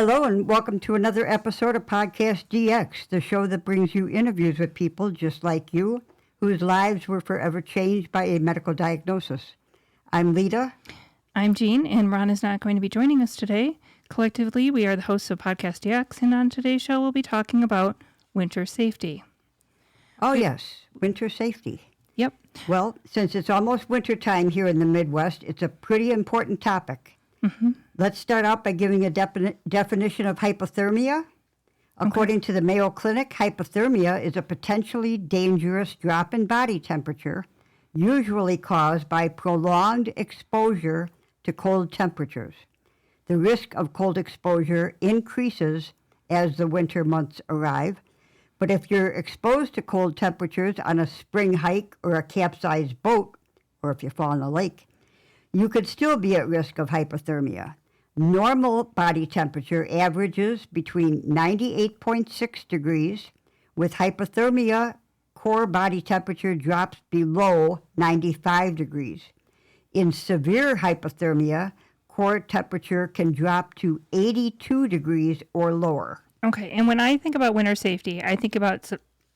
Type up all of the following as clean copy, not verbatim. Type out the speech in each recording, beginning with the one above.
Hello and welcome to another episode of PodcastDX, the show that brings you interviews with people just like you, whose lives were forever changed by a medical diagnosis. I'm Lita. I'm Jean, and Ron is not going to be joining us today. Collectively, we are the hosts of PodcastDX, and on today's show, we'll be talking about winter safety. Oh, yes, winter safety. Yep. Well, since it's almost winter time here in the Midwest, it's a pretty important topic. Mm-hmm. Let's start out by giving a definition of hypothermia. According to the Mayo Clinic, hypothermia is a potentially dangerous drop in body temperature, usually caused by prolonged exposure to cold temperatures. The risk of cold exposure increases as the winter months arrive, but if you're exposed to cold temperatures on a spring hike or a capsized boat, or if you fall in a lake, you could still be at risk of hypothermia. Normal body temperature averages between 98.6 degrees, with hypothermia core body temperature drops below 95 degrees. In severe hypothermia, core temperature can drop to 82 degrees or lower. Okay, and when I think about winter safety, I think about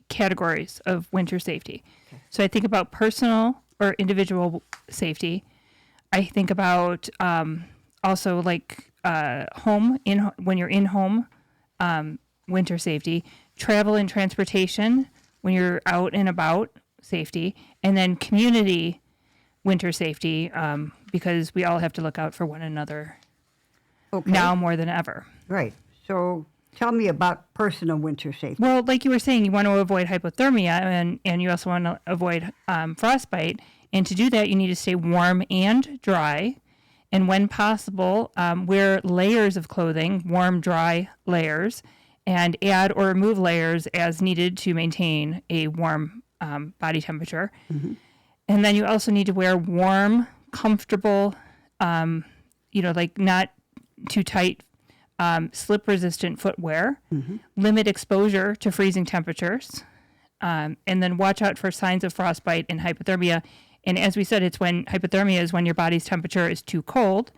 categories of winter safety. Okay. So I think about personal or individual safety. I think about also like when you're in home, winter safety, travel and transportation when you're out and about, safety, and then community winter safety, because we all have to look out for one another now more than ever. Right. So tell me about personal winter safety. Well, like you were saying, you want to avoid hypothermia, and you also want to avoid frostbite. And to do that, you need to stay warm and dry. And when possible, wear layers of clothing, warm, dry layers, and add or remove layers as needed to maintain a warm body temperature. Mm-hmm. And then you also need to wear warm, comfortable, like not too tight, slip-resistant footwear. Mm-hmm. Limit exposure to freezing temperatures. And then watch out for signs of frostbite and hypothermia. And as we said, hypothermia is when your body's temperature is too cold.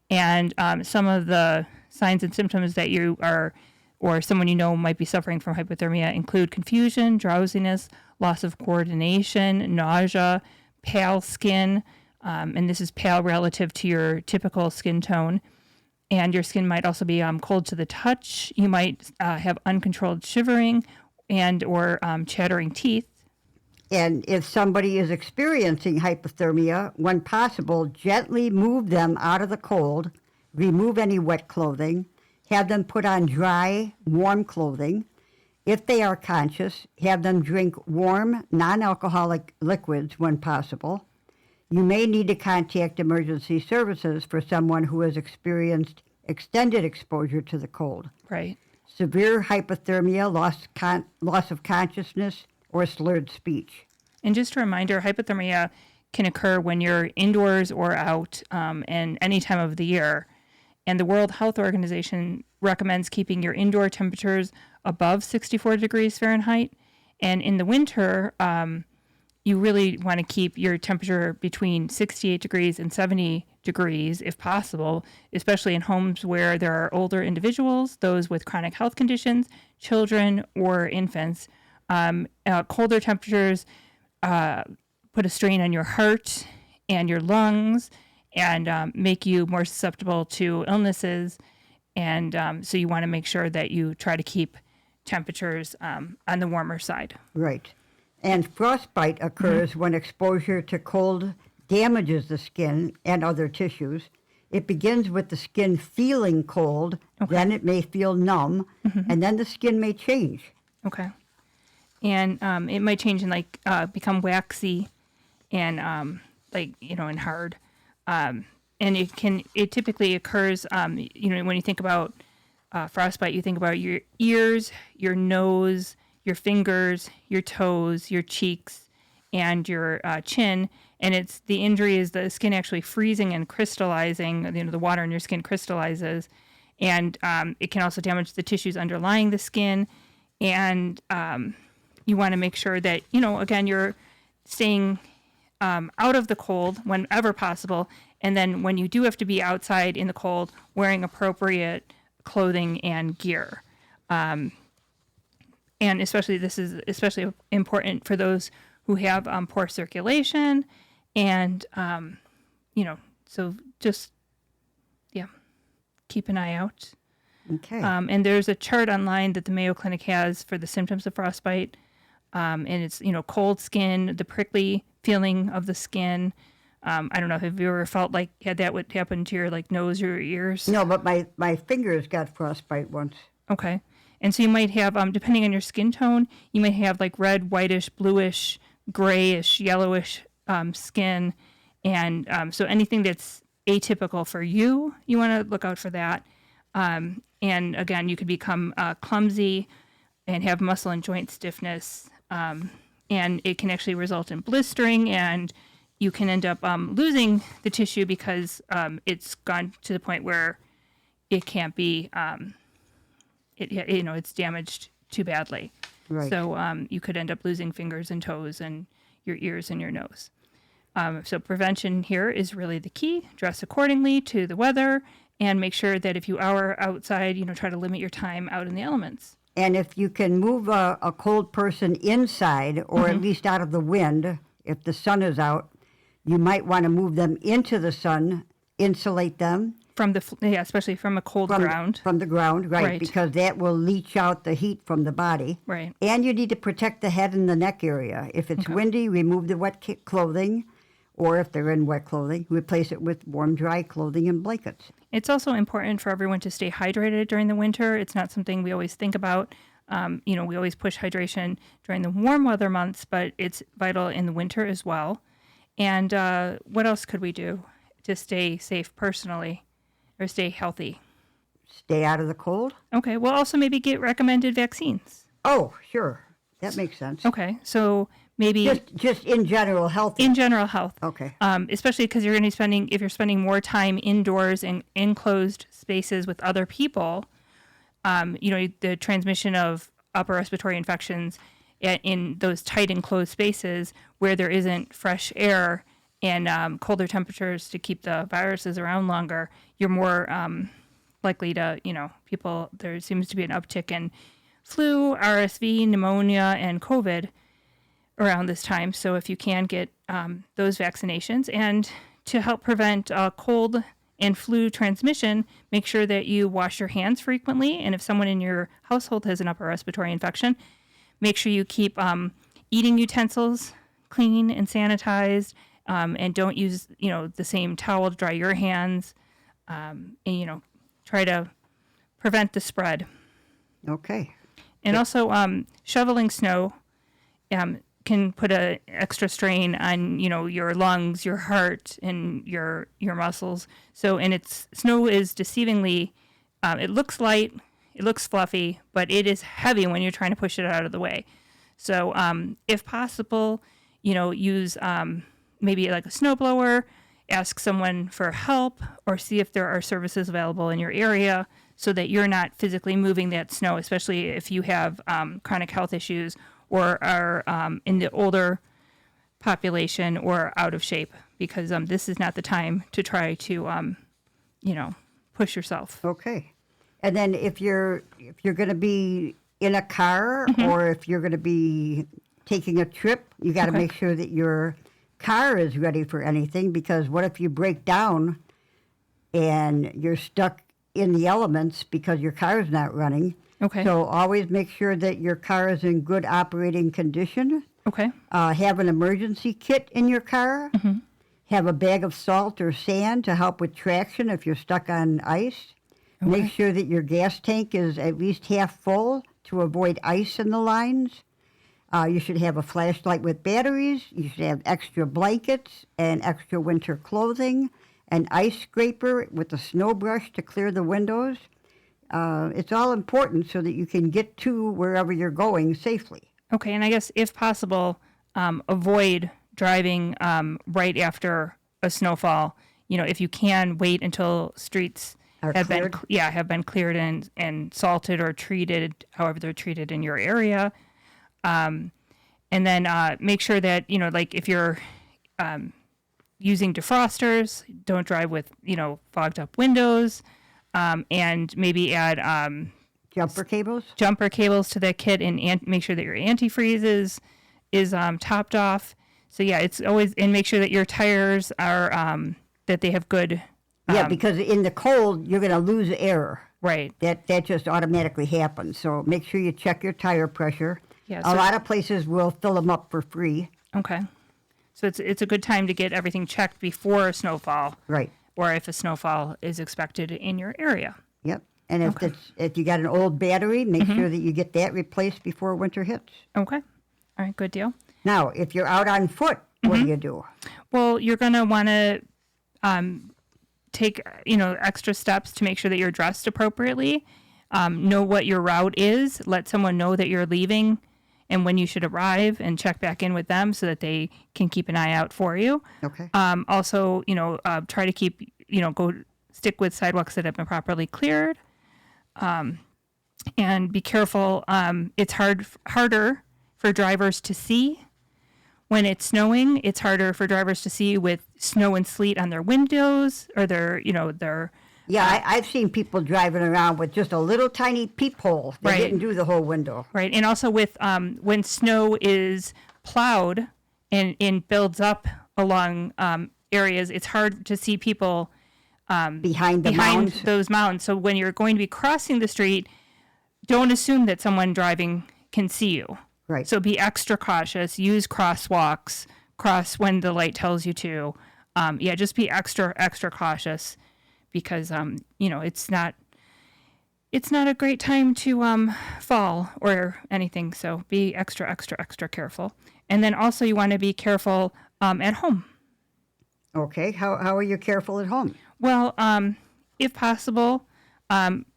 And some of the signs and symptoms that you are, or someone you know might be suffering from hypothermia, include confusion, drowsiness, loss of coordination, nausea, pale skin. And this is pale relative to your typical skin tone. And your skin might also be cold to the touch. You might have uncontrolled shivering and or chattering teeth. And if somebody is experiencing hypothermia, when possible, gently move them out of the cold, remove any wet clothing, have them put on dry, warm clothing. If they are conscious, have them drink warm, non-alcoholic liquids when possible. You may need to contact emergency services for someone who has experienced extended exposure to the cold. Right. Severe hypothermia, loss of consciousness, or slurred speech. And just a reminder, hypothermia can occur when you're indoors or out and any time of the year. And the World Health Organization recommends keeping your indoor temperatures above 64 degrees Fahrenheit. And in the winter, you really want to keep your temperature between 68 degrees and 70 degrees if possible, especially in homes where there are older individuals, those with chronic health conditions, children, or infants. Colder temperatures put a strain on your heart and your lungs and make you more susceptible to illnesses. And so you want to make sure that you try to keep temperatures on the warmer side. Right. And frostbite occurs when exposure to cold damages the skin and other tissues. It begins with the skin feeling cold, then it may feel numb, and then the skin may change. Okay. And it might change and become waxy and and hard. And it typically occurs, when you think about frostbite, you think about your ears, your nose, your fingers, your toes, your cheeks, and your chin. And the injury is the skin actually freezing and crystallizing. The water in your skin crystallizes, and it can also damage the tissues underlying the skin. And you want to make sure that, again, you're staying out of the cold whenever possible. And then when you do have to be outside in the cold, wearing appropriate clothing and gear. And especially this is especially important for those who have poor circulation, and so just keep an eye out. Okay. And there's a chart online that the Mayo Clinic has for the symptoms of frostbite, and it's cold skin, the prickly feeling of the skin. I don't know, have you ever felt like had that would happen to your nose or your ears? No, but my fingers got frostbite once. Okay. And so you might have, depending on your skin tone, you might have red, whitish, bluish, grayish, yellowish skin. And so anything that's atypical for you, you want to look out for that. And again, you could become clumsy and have muscle and joint stiffness. And it can actually result in blistering, and you can end up losing the tissue because it's gone to the point where it can't be, it's damaged too badly. Right. So you could end up losing fingers and toes and your ears and your nose. So prevention here is really the key. Dress accordingly to the weather, and make sure that if you are outside, try to limit your time out in the elements. And if you can move a cold person inside, or at least out of the wind, if the sun is out, you might want to move them into the sun, insulate them. Especially from a cold ground. From the ground, Right. because that will leach out the heat from the body. Right. And you need to protect the head and the neck area. If it's windy, remove the wet clothing, or if they're in wet clothing, replace it with warm, dry clothing and blankets. It's also important for everyone to stay hydrated during the winter. It's not something we always think about. We always push hydration during the warm weather months, but it's vital in the winter as well. And what else could we do to stay safe personally or stay healthy? Stay out of the cold? Okay, well, also maybe get recommended vaccines. Oh, sure. That makes sense. Okay, so maybe Just in general health. in general health. Okay. Especially because if you're spending more time indoors in enclosed spaces with other people, the transmission of upper respiratory infections in those tight enclosed spaces where there isn't fresh air and colder temperatures to keep the viruses around longer, you're more likely to, there seems to be an uptick in flu, RSV, pneumonia, and COVID around this time. So if you can get those vaccinations, and to help prevent cold and flu transmission, make sure that you wash your hands frequently. And if someone in your household has an upper respiratory infection, make sure you keep eating utensils clean and sanitized, and don't use, the same towel to dry your hands, and, try to prevent the spread. Okay. And also shoveling snow can put an extra strain on, your lungs, your heart, and your muscles. So, and snow is deceivingly, it looks light, it looks fluffy, but it is heavy when you're trying to push it out of the way. So, if possible, use maybe like a snowblower, ask someone for help, or see if there are services available in your area so that you're not physically moving that snow, especially if you have chronic health issues or are in the older population or out of shape, because this is not the time to try to, push yourself. Okay. And then if you're going to be in a car, or if you're going to be taking a trip, you got to make sure that your car is ready for anything, because what if you break down and you're stuck in the elements because your car is not running? Okay. So always make sure that your car is in good operating condition. Okay. Have an emergency kit in your car. Have a bag of salt or sand to help with traction if you're stuck on ice. Okay. Make sure that your gas tank is at least half full to avoid ice in the lines. You should have a flashlight with batteries. You should have extra blankets and extra winter clothing, an ice scraper with a snow brush to clear the windows. It's all important so that you can get to wherever you're going safely. Okay, and I guess if possible, avoid driving right after a snowfall. If you can, wait until streets have been cleared and salted or treated, however they're treated in your area. And then make sure that, if you're using defrosters, don't drive with, fogged up windows. and maybe add Jumper cables? jumper cables to that kit, and make sure that your antifreeze is topped off. So yeah, it's always, and make sure that your tires are that they have good. Yeah, because in the cold, you're going to lose air. Right. That just automatically happens. So make sure you check your tire pressure. Yeah, A lot of places will fill them up for free. Okay. So it's a good time to get everything checked before a snowfall. Right. Or if a snowfall is expected in your area. Yep. And if you got an old battery, make Mm-hmm. sure that you get that replaced before winter hits. Okay. All right, good deal. Now, if you're out on foot, what do you do? Well, you're going to want to take, extra steps to make sure that you're dressed appropriately. Know what your route is. Let someone know that you're leaving and when you should arrive, and check back in with them so that they can keep an eye out for you. Okay. Also, try to keep, stick with sidewalks that have been properly cleared. And be careful. It's harder for drivers to see. When it's snowing, it's harder for drivers to see with snow and sleet on their windows or their. Yeah, I've seen people driving around with just a little tiny peephole. They Right. didn't do the whole window. Right. And also with when snow is plowed and builds up along areas, it's hard to see people Behind the mounds. those mountains. So when you're going to be crossing the street, don't assume that someone driving can see you. Right. So be extra cautious. Use crosswalks. Cross when the light tells you to. Just be extra cautious, because it's not a great time to fall or anything. So be extra careful. And then also you want to be careful at home. Okay. How are you careful at home? Well, if possible,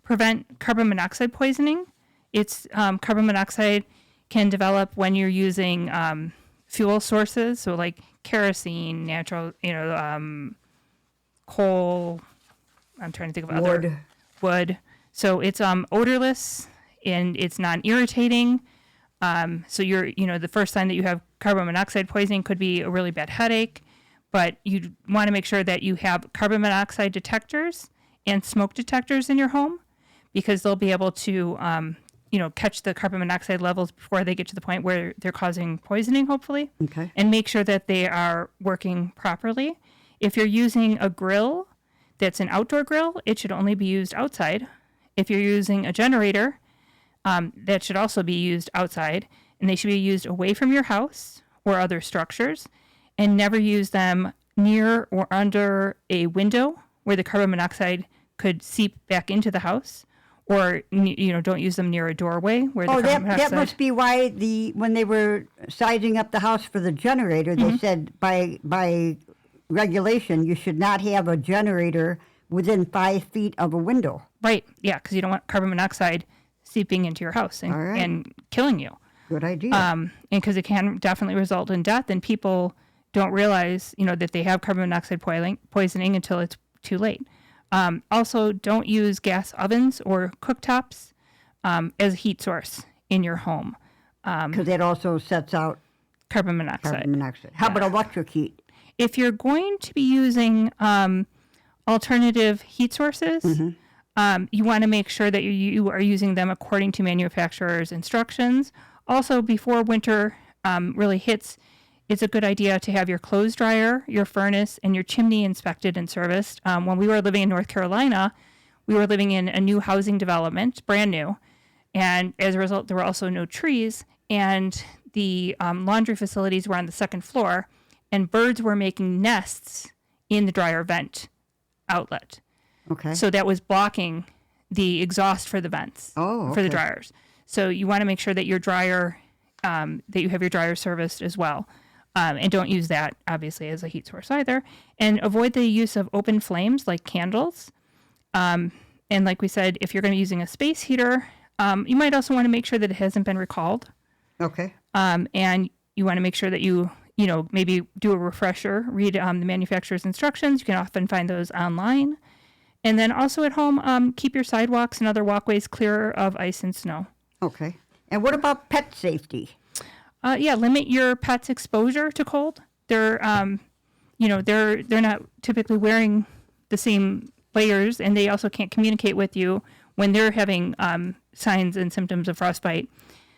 prevent carbon monoxide poisoning. It's carbon monoxide can develop when you're using fuel sources, so like kerosene, natural, coal. I'm trying to think of other wood. So it's odorless and it's non-irritating. So the first sign that you have carbon monoxide poisoning could be a really bad headache, but you want to make sure that you have carbon monoxide detectors and smoke detectors in your home, because they'll be able to catch the carbon monoxide levels before they get to the point where they're causing poisoning, hopefully. Okay. And make sure that they are working properly. If you're using a grill that's an outdoor grill, it should only be used outside. If you're using a generator, that should also be used outside, and they should be used away from your house or other structures, and never use them near or under a window where the carbon monoxide could seep back into the house. Or, don't use them near a doorway where the carbon monoxide... that must be why when they were sizing up the house for the generator, they said by regulation, you should not have a generator within 5 feet of a window. Right, yeah, because you don't want carbon monoxide seeping into your house and killing you. Good idea. And because it can definitely result in death, and people don't realize, that they have carbon monoxide poisoning until it's too late. Also, don't use gas ovens or cooktops as a heat source in your home. Because that also sets out Carbon monoxide. How about electric heat? If you're going to be using alternative heat sources, you want to make sure that you are using them according to manufacturer's instructions. Also, before winter really hits, it's a good idea to have your clothes dryer, your furnace, and your chimney inspected and serviced. When we were living in North Carolina, we were living in a new housing development, brand new. And as a result, there were also no trees. And the laundry facilities were on the second floor. And birds were making nests in the dryer vent outlet. Okay. So that was blocking the exhaust for the vents, for the dryers. So you want to make sure that your dryer, that you have your dryer serviced as well. And don't use that, obviously, as a heat source either. And avoid the use of open flames like candles. And like we said, if you're going to be using a space heater, you might also want to make sure that it hasn't been recalled. Okay. And you want to make sure that you maybe do a refresher, read the manufacturer's instructions. You can often find those online. And then also at home, keep your sidewalks and other walkways clear of ice and snow. Okay. And what about pet safety? Limit your pet's exposure to cold. They're not typically wearing the same layers, and they also can't communicate with you when they're having signs and symptoms of frostbite.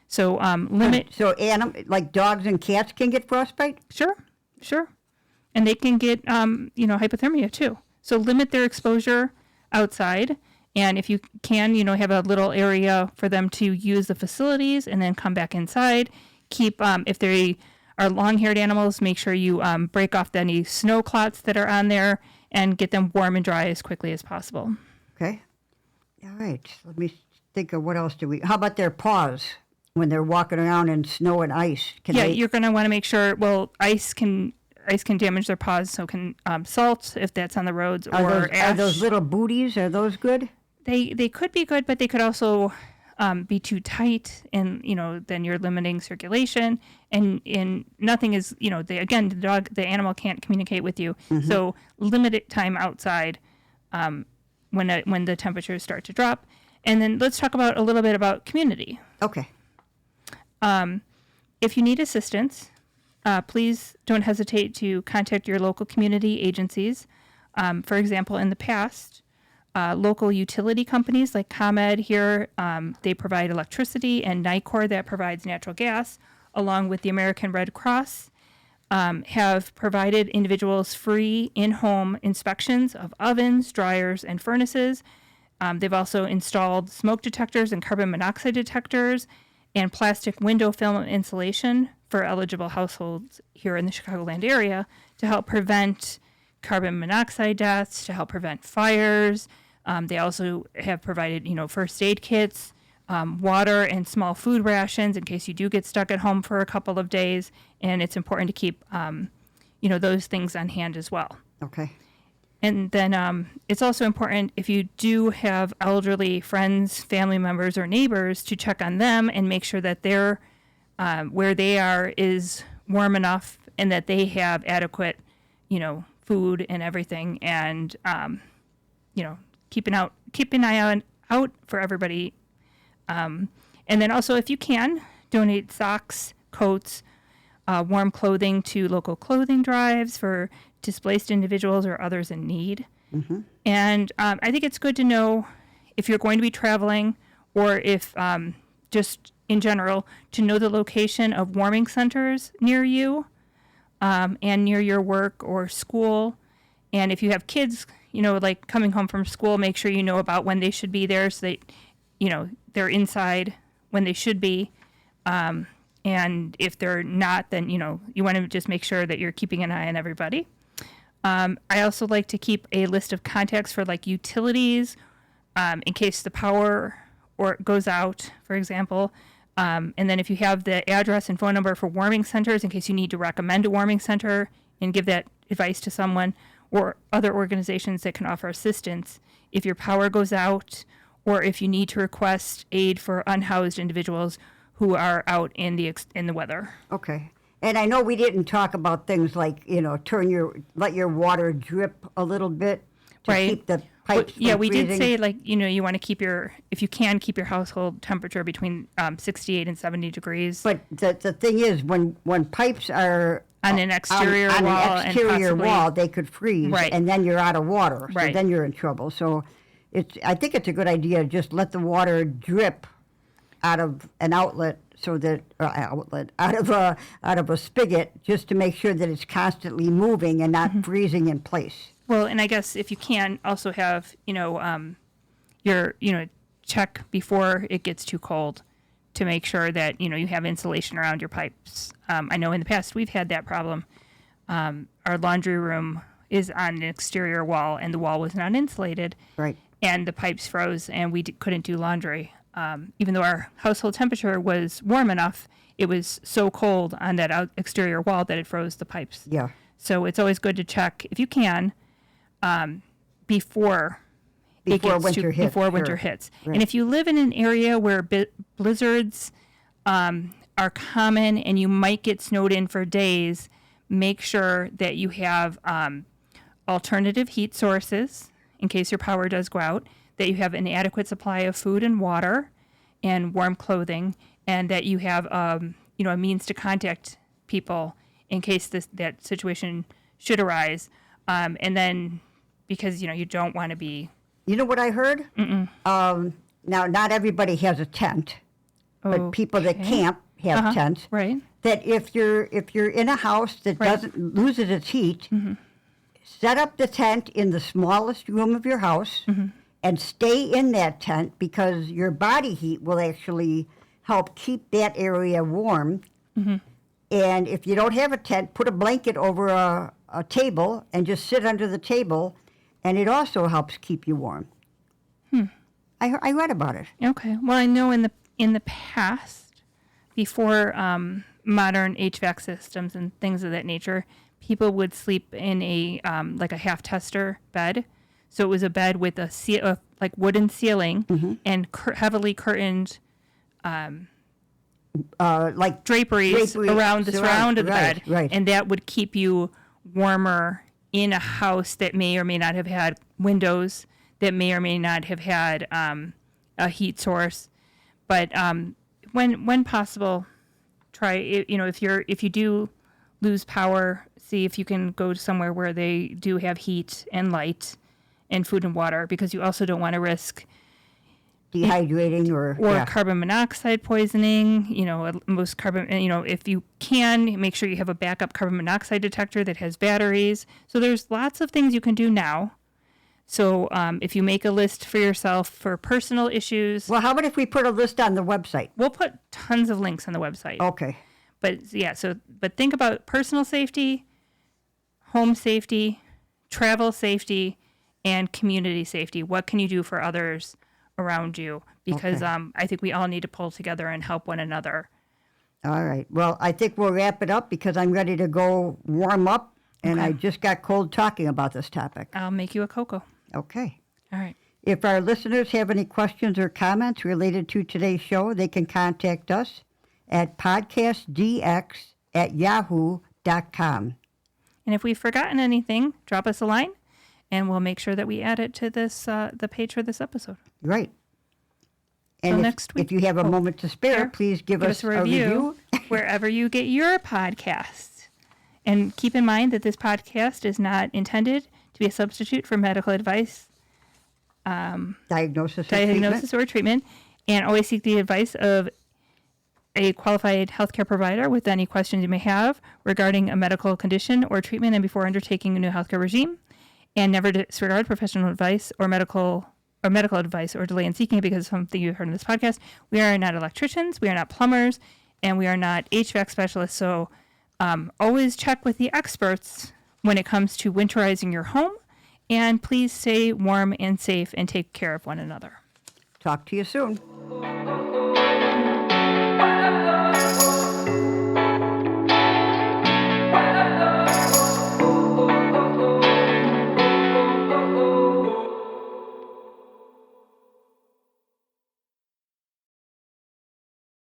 So limit. So like dogs and cats can get frostbite? Sure. And they can get, hypothermia too. So limit their exposure outside. And if you can, have a little area for them to use the facilities and then come back inside. Keep, if they are long-haired animals, make sure you break off any snow clots that are on there and get them warm and dry as quickly as possible. Okay. All right. Let me think of what else how about their paws when they're walking around in snow and ice? You're going to want to make sure, ice can damage their paws, so can salt if that's on the roads, or ash. Are those little booties, are those good? They could be good, but they could also be too tight, and then you're limiting circulation, and nothing is the animal can't communicate with you, so limited time outside when the temperatures start to drop. And then let's talk a little bit about community. Okay. If you need assistance, please don't hesitate to contact your local community agencies. For example, in the past, local utility companies like ComEd here, they provide electricity, and NICOR that provides natural gas, along with the American Red Cross, have provided individuals free in-home inspections of ovens, dryers, and furnaces. They've also installed smoke detectors and carbon monoxide detectors and plastic window film insulation for eligible households here in the Chicagoland area to help prevent carbon monoxide deaths, to help prevent fires. They also have provided, first aid kits, water, and small food rations in case you do get stuck at home for a couple of days. And it's important to keep, those things on hand as well. Okay. And then it's also important, if you do have elderly friends, family members, or neighbors, to check on them and make sure that they're where they are is warm enough and that they have adequate, food and everything, and keep an eye out for everybody. And then also, if you can, donate socks, coats, warm clothing to local clothing drives for displaced individuals or others in need. And I think it's good to know if you're going to be traveling, or if just in general, to know the location of warming centers near you and near your work or school. And if you have kids, like coming home from school, make sure you know about when they should be there, so that, they're inside when they should be. And if they're not, then, you want to just make sure that you're keeping an eye on everybody. I also like to keep a list of contacts for utilities in case the power goes out, for example. And then if you have the address and phone number for warming centers, in case you need to recommend a warming center and give that advice to someone, or other organizations that can offer assistance if your power goes out, or if you need to request aid for unhoused individuals who are out in the weather. Okay. And I know we didn't talk about things like, let your water drip a little bit to keep the pipes from we freezing. did say, you want to if you can, keep your household temperature between 68 and 70 degrees. But the thing is, when pipes are on an exterior wall, they could freeze, right, and then you're out of water. So right, then you're in trouble. So I think it's a good idea to just let the water drip out of an outlet, out of a spigot, just to make sure that it's constantly moving and not freezing in place. Well, and I guess if you can also have, your, check before it gets too cold to make sure that, you have insulation around your pipes. I know in the past we've had that problem. Our laundry room is on an exterior wall, and the wall was not insulated. Right. And the pipes froze, and we couldn't do laundry. Even though our household temperature was warm enough, it was so cold on that exterior wall that it froze the pipes. Yeah. So it's always good to check, if you can, before winter hits. Right. And if you live in an area where blizzards are common and you might get snowed in for days, make sure that you have alternative heat sources in case your power does go out, that you have an adequate supply of food and water and warm clothing, and that you have a means to contact people in case that situation should arise. And then because you don't want to be. You know what I heard? Now, not everybody has a tent, but people that camp have tents. Right. That if you're in a house that doesn't loses its heat, set up the tent in the smallest room of your house and stay in that tent, because your body heat will actually help keep that area warm. And if you don't have a tent, put a blanket over a table and just sit under the table, and it also helps keep you warm. I read about it. Okay. Well, I know in the past, before modern HVAC systems and things of that nature, people would sleep in a like a half tester bed. So it was a bed with a like wooden ceiling and heavily curtained Like draperies around the surround of the bed, right. and that would keep you warmer in a house that may or may not have had windows, that may or may not have had a heat source. But when possible, try it. If you do lose power, see if you can go somewhere where they do have heat and light and food and water, because you also don't want to risk dehydrating or carbon monoxide poisoning. Most carbon, if you can, make sure you have a backup carbon monoxide detector that has batteries. So there's lots of things you can do now. So if you make a list for yourself for personal issues. Well, how about if we put a list on the website? We'll put tons of links on the website. Okay. But yeah, but think about personal safety, home safety, travel safety, and community safety. What can you do for others around you? Because I think we all need to pull together and help one another. All right. Well, I think we'll wrap it up, because I'm ready to go warm up, and I just got cold talking about this topic. I'll make you a cocoa. Okay. All right. If our listeners have any questions or comments related to today's show, they can contact us at PodcastDX@yahoo.com. And if we've forgotten anything, drop us a line, and we'll make sure that we add it to this the page for this episode. Right. And next week, if you have a moment to spare, please give us a review. Wherever you get your podcasts. And keep in mind that this podcast is not intended to be a substitute for medical advice, diagnosis or treatment. And always seek the advice of a qualified healthcare provider with any questions you may have regarding a medical condition or treatment, and before undertaking a new healthcare regime. And never disregard professional advice or medical advice or delay in seeking it because of something you heard in this podcast. We are not electricians, we are not plumbers, and we are not HVAC specialists. So always check with the experts when it comes to winterizing your home. And please stay warm and safe and take care of one another. Talk to you soon.